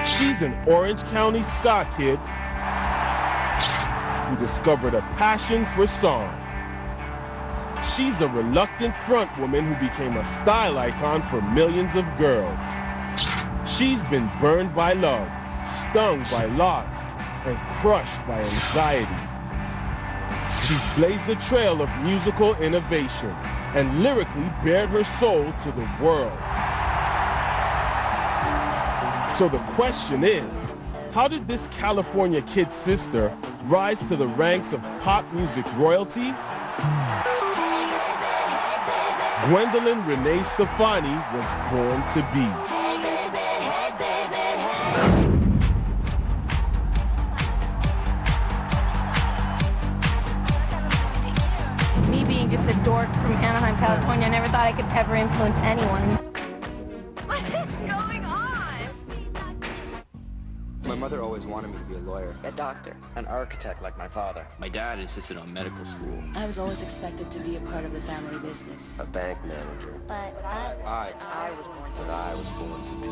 She's an Orange County ska kid who discovered a passion for song. She's a reluctant front woman who became a style icon for millions of girls. She's been burned by love, stung by loss, and crushed by anxiety. She's blazed the trail of musical innovation and lyrically bared her soul to the world. So the question is, how did this California kid's sister rise to the ranks of pop music royalty? Gwendolyn Renee Stefani was born to be. Me being just a dork from Anaheim, California, I never thought I could ever influence anyone. What is going on? My mother always wanted me to be a lawyer, A doctor. an architect like my father, My dad insisted on medical school. I was always expected to be a part of the family business. a bank manager. But I was born to be.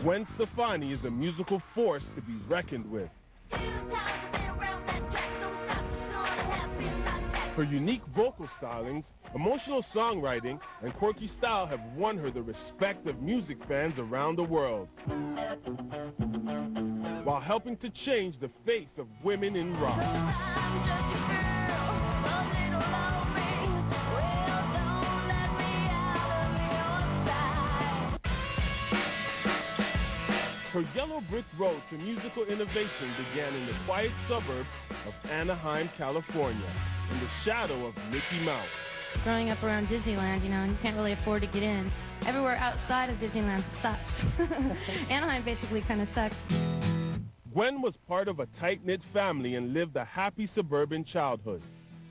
Gwen Stefani is a musical force to be reckoned with. Her unique vocal stylings, emotional songwriting, and quirky style have won her the respect of music fans around the world, while helping to change the face of women in rock. Her yellow brick road to musical innovation began in the quiet suburbs of Anaheim, California, in the shadow of Mickey Mouse. growing up around Disneyland, you know, you can't really afford to get in. Everywhere outside of Disneyland sucks. Anaheim basically kind of sucks. Gwen was part of a tight-knit family and lived a happy suburban childhood.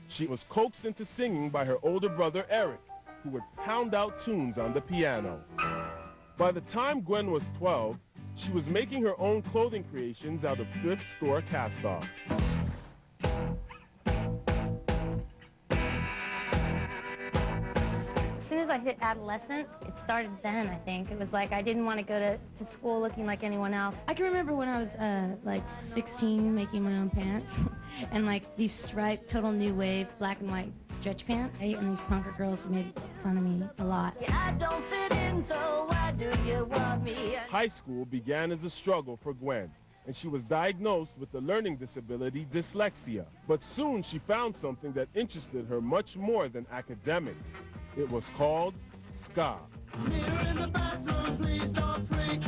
She was coaxed into singing by her older brother, Eric, who would pound out tunes on the piano. By the time Gwen was 12, she was making her own clothing creations out of thrift store cast-offs. As soon as I hit adolescence, it started then, I think. It was like I didn't want to go to school looking like anyone else. I can remember when I was like 16 making my own pants and like these striped, total new wave, black and white stretch pants. And these punker girls made fun of me a lot. Yeah, I don't fit in, so why do you want me? High school began as a struggle for Gwen, and she was diagnosed with the learning disability dyslexia. But soon she found something that interested her much more than academics. It was called ska. Mirror in the bathroom, please don't freak.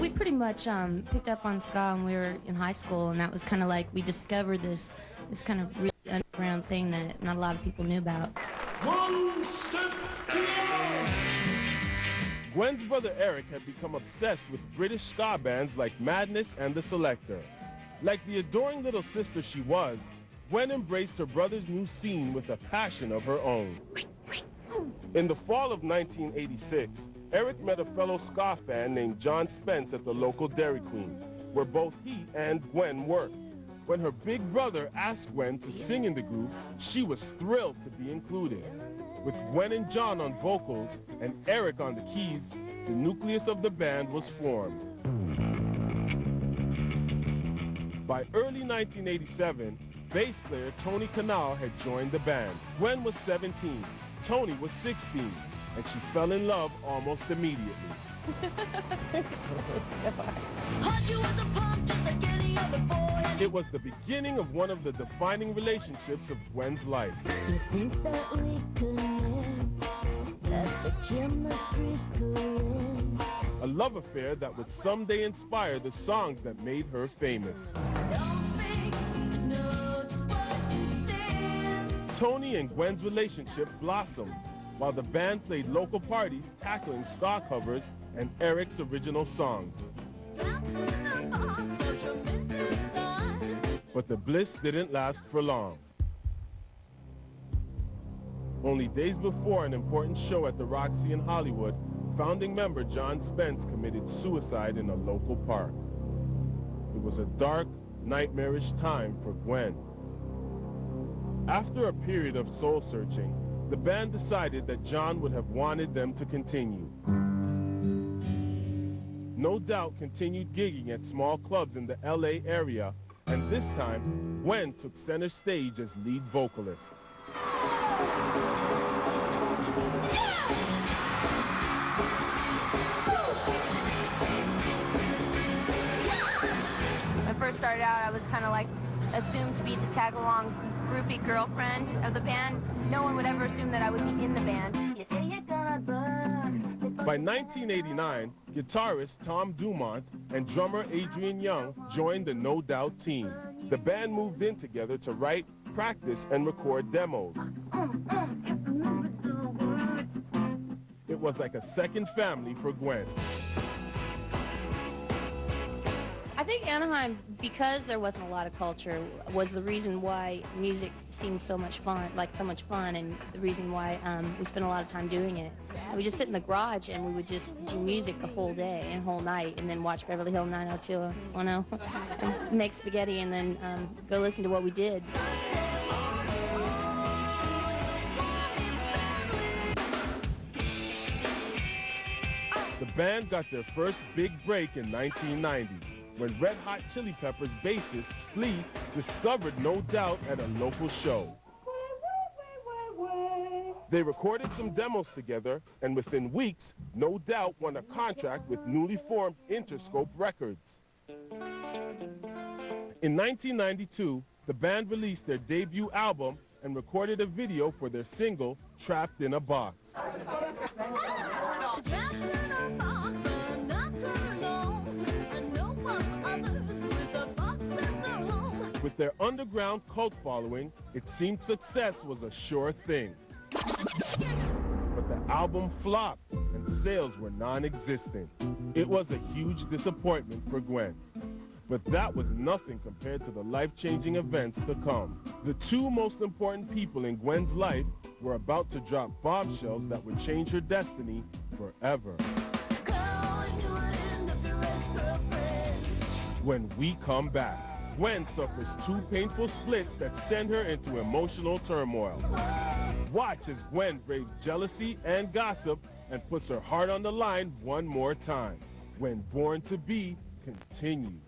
We pretty much picked up on ska when we were in high school, and that was kind of like we discovered this kind of really underground thing that not a lot of people knew about. One step beyond. Gwen's brother Eric had become obsessed with British ska bands like Madness and The Selecter. Like the adoring little sister she was, Gwen embraced her brother's new scene with a passion of her own. In the fall of 1986, Eric met a fellow ska fan named John Spence at the local Dairy Queen, where both he and Gwen worked. When her big brother asked Gwen to sing in the group, she was thrilled to be included. With Gwen and John on vocals and Eric on the keys, the nucleus of the band was formed. By early 1987, bass player Tony Kanal had joined the band. Gwen was 17, Tony was 16, and she fell in love almost immediately. It was the beginning of one of the defining relationships of Gwen's life. You think that we connect, that the chemistry's correct. A love affair that would someday inspire the songs that made her famous. Tony and Gwen's relationship blossomed, while the band played local parties tackling ska covers and Eric's original songs. But the bliss didn't last for long. Only days before an important show at the Roxy in Hollywood, founding member John Spence committed suicide in a local park. It was a dark, nightmarish time for Gwen. After a period of soul-searching, the band decided that John would have wanted them to continue. No Doubt continued gigging at small clubs in the LA area, and this time, Gwen took center stage as lead vocalist. When I first started out, I was kind of like assumed to be the tag-along groupie girlfriend of the band. No one would ever assume that I would be in the band. You say you're gonna burn. By 1989, guitarist Tom Dumont and drummer Adrian Young joined the No Doubt team. The band moved in together to write, practice, and record demos. It was like a second family for Gwen. I think Anaheim, because there wasn't a lot of culture, was the reason why music seemed so much fun, and the reason why we spent a lot of time doing it. We just sit in the garage and we would just do music the whole day and whole night, and then watch Beverly Hills 90210, and make spaghetti, and then go listen to what we did. The band got their first big break in 1990. When Red Hot Chili Peppers bassist Flea discovered No Doubt at a local show. They recorded some demos together, and within weeks, No Doubt won a contract with newly formed Interscope Records. In 1992, the band released their debut album and recorded a video for their single, Trapped in a Box. With their underground cult following, it seemed success was a sure thing. But the album flopped and sales were non-existent. It was a huge disappointment for Gwen. But that was nothing compared to the life-changing events to come. The two most important people in Gwen's life were about to drop bombshells that would change her destiny forever. When we come back, Gwen suffers two painful splits that send her into emotional turmoil. Watch as Gwen braves jealousy and gossip and puts her heart on the line one more time. When Born to Be continues.